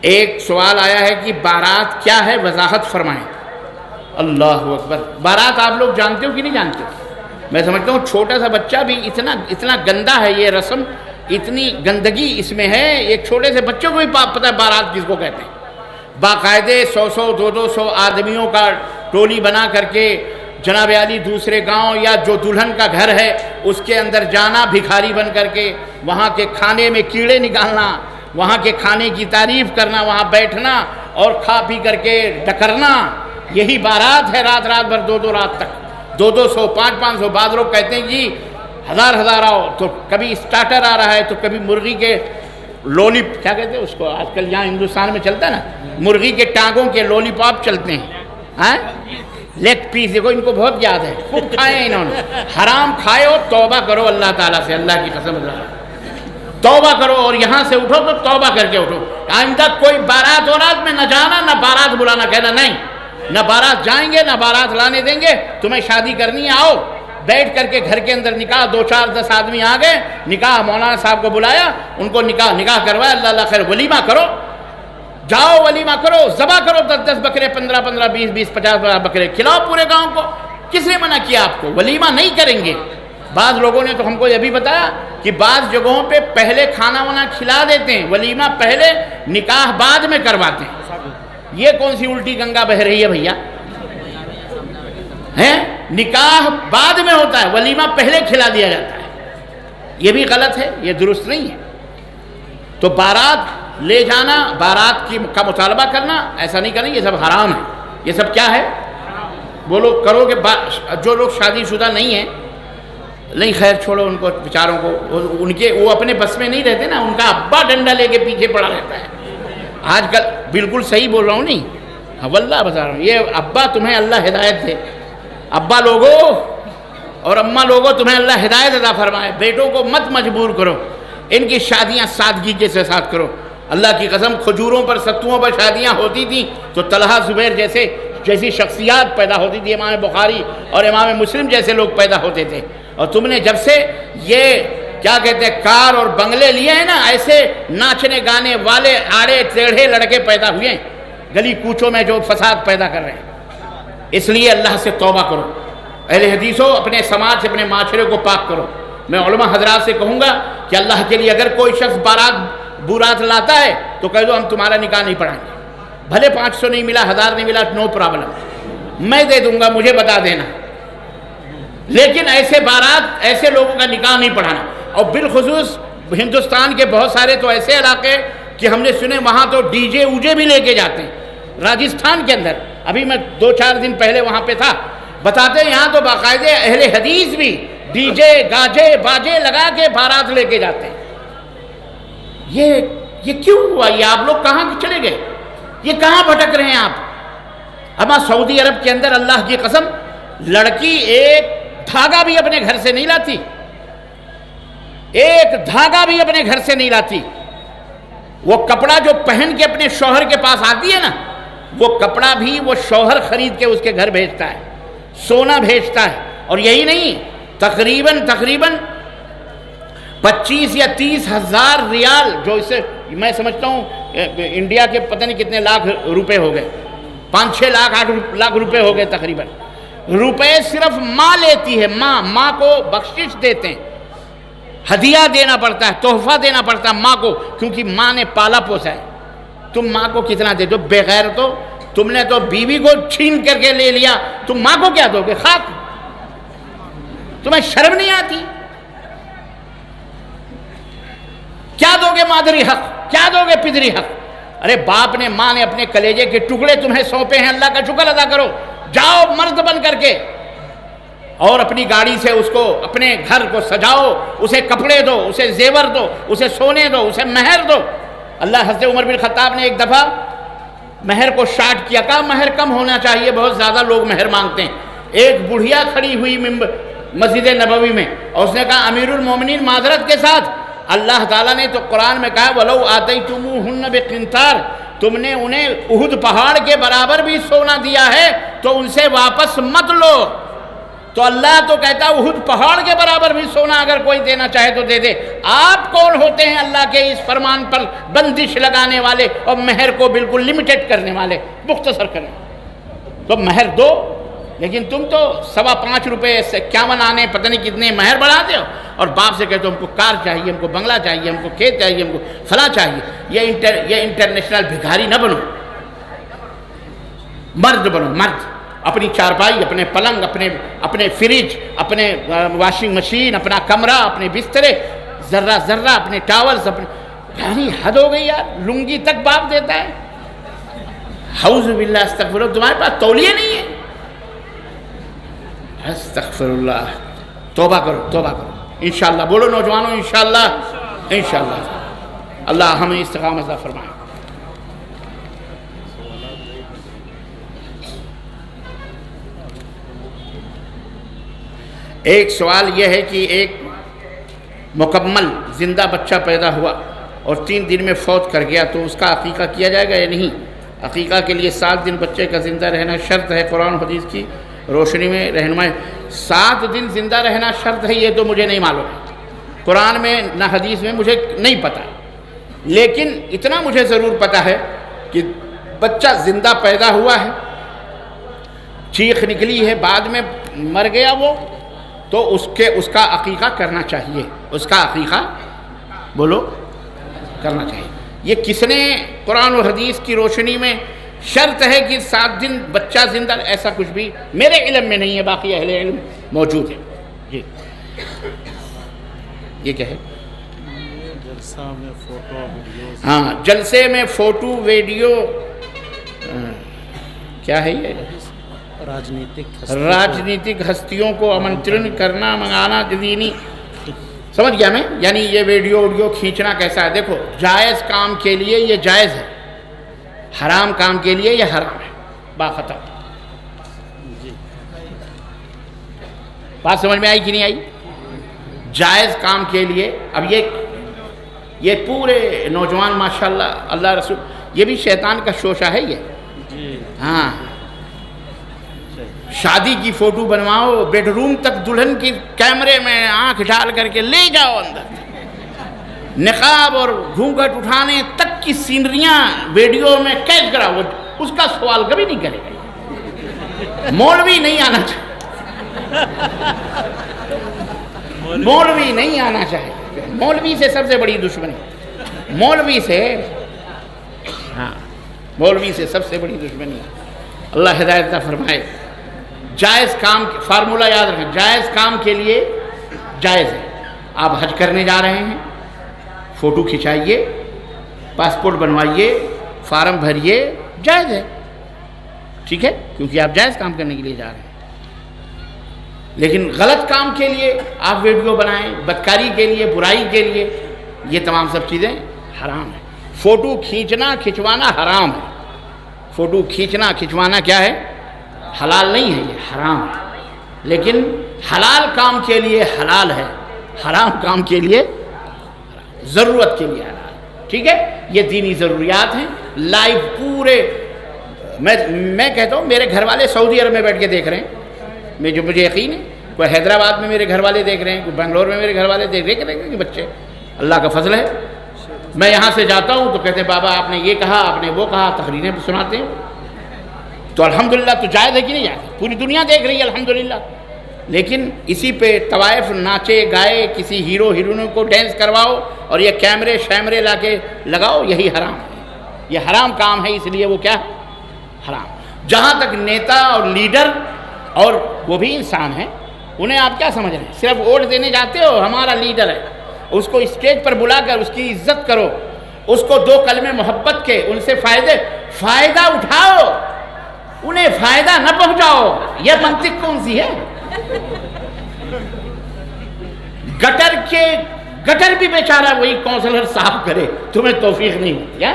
ایک سوال آیا ہے کہ بارات کیا ہے، وضاحت فرمائیں۔ اللہ اکبر، بارات آپ لوگ جانتے ہو کہ نہیں جانتے؟ میں سمجھتا ہوں چھوٹا سا بچہ بھی اتنا گندا ہے یہ رسم، اتنی گندگی اس میں ہے، ایک چھوٹے سے بچوں کو بھی پتہ ہے بارات کس کو کہتے ہیں۔ باقاعدے 100 200 آدمیوں کا ٹولی بنا کر کے جناب عالی دوسرے گاؤں یا جو دلہن کا گھر ہے اس کے اندر جانا بھکاری بن کر کے، وہاں کے کھانے میں کیڑے نکالنا، وہاں کے کھانے کی تعریف کرنا، وہاں بیٹھنا اور کھا پی کر کے ڈکرنا، یہی بارات ہے۔ رات بھر 2 رات تک 200 500 بعض لوگ کہتے ہیں جی ہزار آؤ، تو کبھی اسٹارٹر آ رہا ہے تو کبھی مرغی کے لولی کیا کہتے ہیں اس کو، آج کل یہاں ہندوستان میں چلتا ہے نا، مرغی کے ٹانگوں کے لولی پاپ چلتے ہیں، ہاں لیگ پیس، دیکھو ان کو بہت یاد ہے، خوب کھائے ہیں انہوں نے۔ حرام کھائے ہو توبہ کرو اللہ تعالیٰ سے، اللہ کی قسم توبہ کرو، اور یہاں سے اٹھو تو توبہ کر کے اٹھو۔ آئندہ کوئی بارات ورات میں نہ جانا، نہ بارات بلانا، کہنا نہیں، نہ بارات جائیں گے نہ بارات لانے دیں گے، تمہیں شادی کرنی ہے آؤ، بیٹھ کر کے گھر کے اندر نکاح، 2 4 10 آدمی آ گئے، نکاح مولانا صاحب کو بلایا، ان کو نکاح کروایا، اللہ خیر، ولیمہ کرو، جاؤ ولیمہ کرو، ذبح کرو 10 بکرے، 15 20 50 بکرے کھلاؤ پورے گاؤں کو۔ کس نے منع کیا آپ کو؟ ولیمہ نہیں کریں گے۔ بعض لوگوں نے تو ہم کو یہ بھی بتایا کہ بعض جگہوں پہ پہلے کھانا وانا کھلا دیتے ہیں، ولیمہ پہلے نکاح بعد میں کرواتے ہیں۔ یہ کون سی الٹی گنگا بہ رہی ہے بھیا؟ نکاح بعد میں ہوتا ہے، ولیمہ پہلے کھلا دیا جاتا ہے، یہ بھی غلط ہے، یہ درست نہیں ہے۔ تو بارات لے جانا، بارات کا مطالبہ کرنا، ایسا نہیں کریں، یہ سب حرام ہے۔ یہ سب کیا ہے؟ وہ لوگ کرو کہ جو لوگ شادی شدہ نہیں ہیں، نہیں خیر چھوڑو ان کو بیچاروں کو، ان کے وہ اپنے بس میں نہیں رہتے نا، ان کا ابا ڈنڈا لے کے پیچھے پڑا رہتا ہے۔ آج کل بالکل صحیح بول رہا ہوں نہیں، واللہ بتا رہا ہوں، یہ ابا تمہیں اللہ ہدایت دے، ابا لوگوں اور اماں لوگوں تمہیں اللہ ہدایت عطا فرمائے، بیٹوں کو مت مجبور کرو، ان کی شادیاں سادگی کے ساتھ کرو۔ اللہ کی قسم کھجوروں پر ستوؤں پر شادیاں ہوتی تھیں تو طلحہ زبیر جیسی شخصیات پیدا ہوتی تھی، امام بخاری اور امام مسلم جیسے لوگ پیدا ہوتے تھے، اور تم نے جب سے یہ کیا کہتے ہیں کار اور بنگلے لیے ہیں نا، ایسے ناچنے گانے والے آڑے ٹیڑھے لڑکے پیدا ہوئے ہیں گلی کوچوں میں جو فساد پیدا کر رہے ہیں۔ اس لیے اللہ سے توبہ کرو، اہل حدیثوں، اپنے سماج سے، اپنے معاشرے کو پاک کرو۔ میں علماء حضرات سے کہوں گا کہ اللہ کے لیے اگر کوئی شخص برات لاتا ہے تو کہہ دو ہم تمہارا نکاح نہیں پڑھائیں گے، بھلے 500 نہیں ملا، 1000 نہیں ملا، نو پرابلم، میں دے دوں گا، مجھے بتا دینا، لیکن ایسے لوگوں کا نکاح نہیں پڑھانا۔ اور بالخصوص ہندوستان کے بہت سارے تو ایسے علاقے کہ ہم نے سنے وہاں تو ڈی جے اوجے بھی لے کے جاتے ہیں۔ راجستھان کے اندر ابھی میں 2 4 دن پہلے وہاں پہ تھا، بتاتے ہیں یہاں تو باقاعدے اہل حدیث بھی ڈی جے گاجے باجے لگا کے بارات لے کے جاتے ہیں۔ یہ کیوں ہوا؟ یہ آپ لوگ کہاں چلے گئے؟ یہ کہاں بھٹک رہے ہیں آپ؟ اما سعودی عرب کے اندر اللہ کی قسم لڑکی ایک دھاگا بھی اپنے گھر سے نہیں لاتی، ایک دھاگا بھی اپنے گھر سے نہیں لاتی۔ وہ کپڑا جو پہن کے اپنے شوہر کے پاس آتی ہے نا، وہ کپڑا بھی وہ شوہر خرید کے اس کے گھر بھیجتا ہے، سونا بھیجتا ہے۔ اور یہی نہیں، تقریباً 25 یا 30 ہزار ریال، جو اسے میں سمجھتا ہوں انڈیا کے پتہ نہیں کتنے لاکھ روپے ہو گئے، 5-6 لاکھ روپے ہو گئے تقریباً۔ روپے صرف ماں لیتی ہے، ماں کو بخشش دیتے ہیں، ہدیہ دینا پڑتا ہے، تحفہ دینا پڑتا ہے ماں کو، کیونکہ ماں نے پالا پوسا ہے۔ تم ماں کو کتنا دے دو؟ بغیر تو تم نے تو بیوی کو چھین کر کے لے لیا، تم ماں کو کیا دو گے؟ خاک۔ تمہیں شرم نہیں آتی؟ کیا دو گے مادری حق؟ کیا دو گے پدری حق؟ ارے باپ نے ماں نے اپنے کلیجے کے ٹکڑے تمہیں سونپے ہیں، اللہ کا شکر ادا کرو، جاؤ مرد بن کر کے اور اپنی گاڑی سے اس کو اپنے گھر کو سجاؤ، اسے کپڑے دو، اسے زیور دو، اسے سونے دو، اسے مہر دو۔ اللہ حضرت عمر بن خطاب نے ایک دفعہ مہر کو شارٹ کیا، کہا مہر کم ہونا چاہیے، بہت زیادہ لوگ مہر مانگتے ہیں۔ ایک بڑھیا کھڑی ہوئی مسجد نبوی میں، اور اس نے کہا امیر المومنین معذرت کے ساتھ، اللہ تعالیٰ نے تو قرآن میں کہا وَلَوْ آتَيْتُمُوهُنَّ بِقِنْطَارٍ، تم نے انہیں احد پہاڑ کے برابر بھی سونا دیا ہے تو ان سے واپس مت لو۔ تو اللہ تو کہتا ہے احد پہاڑ کے برابر بھی سونا اگر کوئی دینا چاہے تو دے دے. آپ کون ہوتے ہیں اللہ کے اس فرمان پر بندش لگانے والے اور مہر کو بالکل لمیٹڈ کرنے والے, مختصر کرنے. تو مہر دو, لیکن تم تو 5.25 روپے سے 51 آنے پتہ نہیں کتنے مہر بڑھاتے ہو, اور باپ سے کہتے ہو ہم کو کار چاہیے, ہم کو بنگلہ چاہیے, ہم کو کھیت چاہیے, ہم کو فلاں چاہیے. یہ انٹرنیشنل بھکاری نہ بنو, مرد بنو, مرد. اپنی چارپائی, اپنے پلنگ, اپنے فریج, اپنے واشنگ مشین, اپنا کمرہ, اپنے بسترے, ذرہ ذرہ اپنے ٹاولز, یعنی حد ہو گئی یار. لنگی تک باپ دیتا ہے. اعوذ باللہ, استغفر اللہ. تمہارے پاس تولیہ نہیں ہے؟ استغفر اللہ. توبہ کرو, توبہ کرو. انشاءاللہ بولو نوجوانوں, انشاءاللہ, انشاءاللہ. اللہ ہمیں استقامت عطا فرمائے. ایک سوال یہ ہے کہ ایک مکمل زندہ بچہ پیدا ہوا اور 3 دن میں فوت کر گیا, تو اس کا عقیقہ کیا جائے گا یا نہیں؟ عقیقہ کے لیے 7 دن بچے کا زندہ رہنا شرط ہے. قرآن و حدیث کی روشنی میں رہنمائی. 7 دن زندہ رہنا شرط ہے یہ تو مجھے نہیں معلوم ہے, قرآن میں نہ حدیث میں, مجھے نہیں پتہ. لیکن اتنا مجھے ضرور پتہ ہے کہ بچہ زندہ پیدا ہوا ہے, چیخ نکلی ہے, بعد میں مر گیا وہ, تو اس کا عقیقہ کرنا چاہیے. اس کا عقیقہ بولو کرنا چاہیے. یہ کس نے قرآن و حدیث کی روشنی میں شرط ہے کہ 7 دن بچہ زندہ, ایسا کچھ بھی میرے علم میں نہیں ہے, باقی اہل علم موجود ہے. جی یہ کیا ہے؟ جلسہ میں فوٹو ویڈیو. ہاں, جلسے میں فوٹو ویڈیو کیا ہے یہ؟ راجنیتک ہستیوں کو آمنترن کرنا, منگانا, دینی. سمجھ گیا میں, یعنی یہ ویڈیو کھینچنا کیسا ہے؟ دیکھو, جائز کام کے لیے یہ جائز ہے, حرام کام کے لیے یہ حرام ہے, باختم. بات سمجھ میں آئی کہ نہیں آئی؟ جائز کام کے لیے. اب یہ پورے نوجوان ماشاءاللہ, اللہ رسول, یہ بھی شیطان کا شوشہ ہے یہ. ہاں, شادی کی فوٹو بنواؤ, بیڈ روم تک دلہن کی کیمرے میں آنکھ ڈال کر کے لے جاؤ اندر, نقاب اور گھونگھٹ اٹھانے تک کی سینریاں ویڈیو میں قید کراؤ. اس کا سوال کبھی نہیں کرے گا. مولوی نہیں آنا چاہیے, مولوی نہیں آنا چاہیے. مولوی سے سب سے بڑی دشمنی, مولوی سے, ہاں مولوی سے سب سے بڑی دشمنی. اللہ ہدایت عطا فرمائے. جائز کام, فارمولہ یاد رکھیں, جائز کام کے لیے جائز ہے. آپ حج کرنے جا رہے ہیں, فوٹو کھنچائیے, پاسپورٹ بنوائیے, فارم بھریے, جائز ہے, ٹھیک ہے, کیونکہ آپ جائز کام کرنے کے لیے جا رہے ہیں. لیکن غلط کام کے لیے آپ ویڈیو بنائیں, بدکاری کے لیے, برائی کے لیے, یہ تمام سب چیزیں حرام ہیں. فوٹو کھینچنا کھنچوانا حرام ہے. فوٹو کھینچنا کھنچوانا کیا ہے؟ حلال نہیں ہے, یہ حرام ہے. لیکن حلال کام کے لیے حلال ہے, حرام کام کے لیے ضرورت کے لیے حلال. ٹھیک ہے, یہ دینی ضروریات ہیں. لائیو پورے, میں کہتا ہوں میرے گھر والے سعودی عرب میں بیٹھ کے دیکھ رہے ہیں, مجھے یقین ہے. کوئی حیدرآباد میں میرے گھر والے دیکھ رہے ہیں, کوئی بنگلور میں میرے گھر والے دیکھ رہے ہیں کہ بچے, اللہ کا فضل ہے. میں یہاں سے جاتا ہوں تو کہتے ہیں بابا آپ نے یہ کہا, آپ نے وہ کہا, تقریریں سناتے ہیں. تو الحمدللہ, تو جائز ہے کہ نہیں جائز؟ پوری دنیا دیکھ رہی ہے الحمدللہ. لیکن اسی پہ طوائف ناچے گائے, کسی ہیرو ہیروئنوں کو ڈینس کرواؤ اور یہ کیمرے شیمرے لا کے لگاؤ, یہی حرام ہے. یہ حرام کام ہے, اس لیے وہ کیا حرام. جہاں تک نیتا اور لیڈر, اور وہ بھی انسان ہیں, انہیں آپ کیا سمجھ رہے ہیں؟ صرف ووٹ دینے جاتے ہو, ہمارا لیڈر ہے, اس کو اسٹیج پر بلا کر اس کی عزت کرو, اس کو 2 کلمے محبت کے, ان سے فائدہ اٹھاؤ, انہیں فائدہ نہ پہنچاؤ. یہ منطق کون سی ہے؟ گٹر بھی بیچارہ وہی کونسلر صاف کرے, تمہیں توفیق نہیں ہوتی ہے.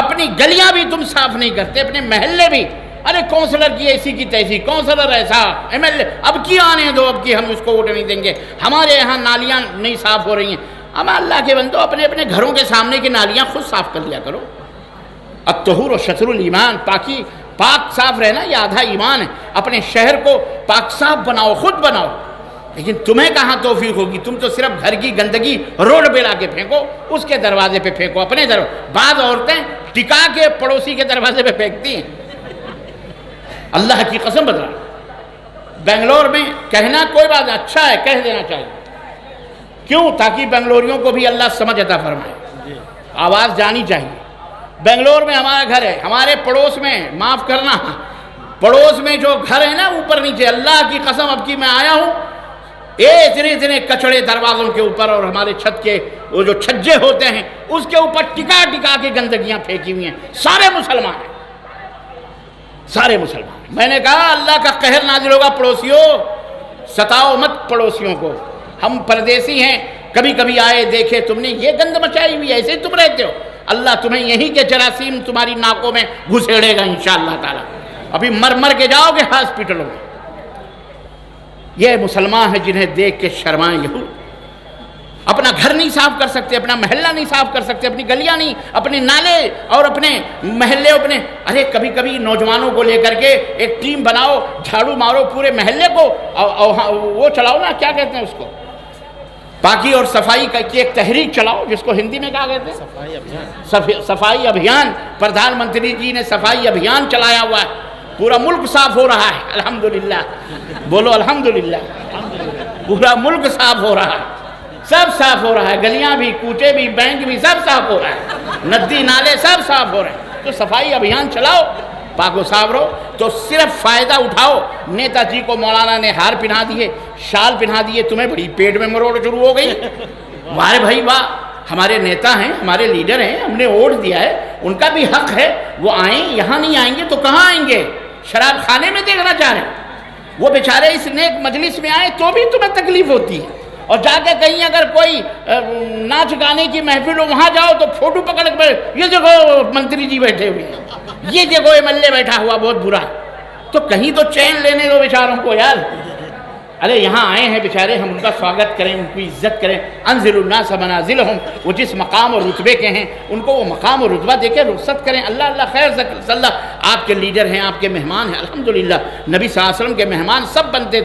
اپنی گلیاں بھی تم صاف نہیں کرتے, اپنے محلے بھی. ارے کونسلر کی ایسی کی تیسی, کونسلر ایسا, ایم ایل اے, اب کی آنے دو, اب کی ہم اس کو ووٹ نہیں دیں گے. ہمارے یہاں نالیاں نہیں صاف ہو رہی ہیں. اب اللہ کے بندو, اپنے اپنے گھروں کے سامنے کی نالیاں خود صاف کر لیا کرو. الطہور و شطر الایمان, پاک صاف رہنا یہ آدھا ایمان ہے. اپنے شہر کو پاک صاف بناؤ، خود بناؤ. لیکن تمہیں کہاں توفیق ہوگی؟ تم تو صرف گھر کی گندگی روڈ پہ لا کے پھینکو، اس کے دروازے پہ پھینکو، اپنے بعض عورتیں ٹکا کے پڑوسی کے دروازے پہ پھینکتی ہیں. اللہ کی قسم بتا رہا. بنگلور میں کہنا کوئی بات اچھا ہے، کہہ دینا چاہیے. کیوں؟ تاکہ بنگلوریوں کو بھی اللہ سمجھ عطا فرمائے، آواز جانی چاہیے. بنگلور میں ہمارا گھر ہے، ہمارے پڑوس میں، معاف کرنا، پڑوس میں جو گھر ہے نا اوپر نیچے، اللہ کی قسم اب کی میں آیا ہوں، اتنے کچڑے دروازوں کے اوپر، اور ہمارے چھت کے وہ جو چھجے ہوتے ہیں اس کے اوپر ٹکا ٹکا کے گندگیاں پھینکی ہوئی ہیں. سارے مسلمان ہیں، سارے مسلمان. میں نے کہا اللہ کا قہر نازل ہوگا. پڑوسیوں ستاؤ مت پڑوسیوں کو، ہم پردیسی ہیں، کبھی کبھی آئے دیکھے تم نے یہ گند مچائی ہوئی ہے، ایسے ہی تم رہتے ہو، اللہ تمہیں یہیں کے جراثیم تمہاری ناکوں میں گھسیڑے گا انشاءاللہ تعالی. ابھی مر کے جاؤ گے ہاسپٹلوں میں. یہ مسلمان ہیں جنہیں دیکھ کے شرمائیں یہود. اپنا گھر نہیں صاف کر سکتے، اپنا محلہ نہیں صاف کر سکتے، اپنی گلیاں نہیں، اپنے نالے اور اپنے محلے اپنے. ارے کبھی نوجوانوں کو لے کر کے ایک ٹیم بناؤ، جھاڑو مارو پورے محلے کو، وہ چلاؤ نا، کیا کہتے ہیں اس کو، پاکی اور صفائی کی ایک تحریک چلاؤ، جس کو ہندی میں کیا کہتے ہیں، صفائی ابھیان. پردھان منتری جی نے صفائی ابھیان چلایا ہوا ہے، پورا ملک صاف ہو رہا ہے الحمدللہ. بولو الحمدللہ. پورا ملک صاف ہو رہا ہے، سب صاف ہو رہا ہے، گلیاں بھی، کوچے بھی، بینک بھی، سب صاف ہو رہا ہے، ندی نالے سب صاف ہو رہے ہیں. تو صفائی ابھیان چلاؤ، پاک و صاف رہو. تو صرف فائدہ اٹھاؤ. نیتا جی کو مولانا نے ہار پہنا دیے، شال پہنا دیے، تمہیں بڑی پیٹ میں مروڑ شروع ہو گئی. واہ بھائی واہ، ہمارے نیتا ہیں، ہمارے لیڈر ہیں، ہم نے ووٹ دیا ہے، ان کا بھی حق ہے وہ آئیں. یہاں نہیں آئیں گے تو کہاں آئیں گے؟ شراب خانے میں دیکھنا چاہ رہے ہیں. وہ بیچارے اس نیک مجلس میں آئے تو بھی تمہیں تکلیف ہوتی ہے. اور جا کے کہیں اگر کوئی ناچ گانے کی محفل ہو وہاں جاؤ تو فوٹو پکڑ کے یہ دیکھو منتری جی بیٹھے ہوئے ہیں، یہ دیکھو ایم ایل اے بیٹھا ہوا، بہت برا. تو کہیں تو چین لینے دو بیچاروں کو یار. ارے یہاں آئے ہیں بیچارے، ہم ان کا سواگت کریں، ان کی عزت کریں. انزل الناس منازلہم، وہ جس مقام اور رتبے کے ہیں ان کو وہ مقام اور رتبہ دے کے رخصت کریں. اللہ خیر صلی اللہ. آپ کے لیڈر ہیں، آپ کے مہمان ہیں، الحمدللہ نبی صلی اللہ علیہ وسلم کے مہمان سب بنتے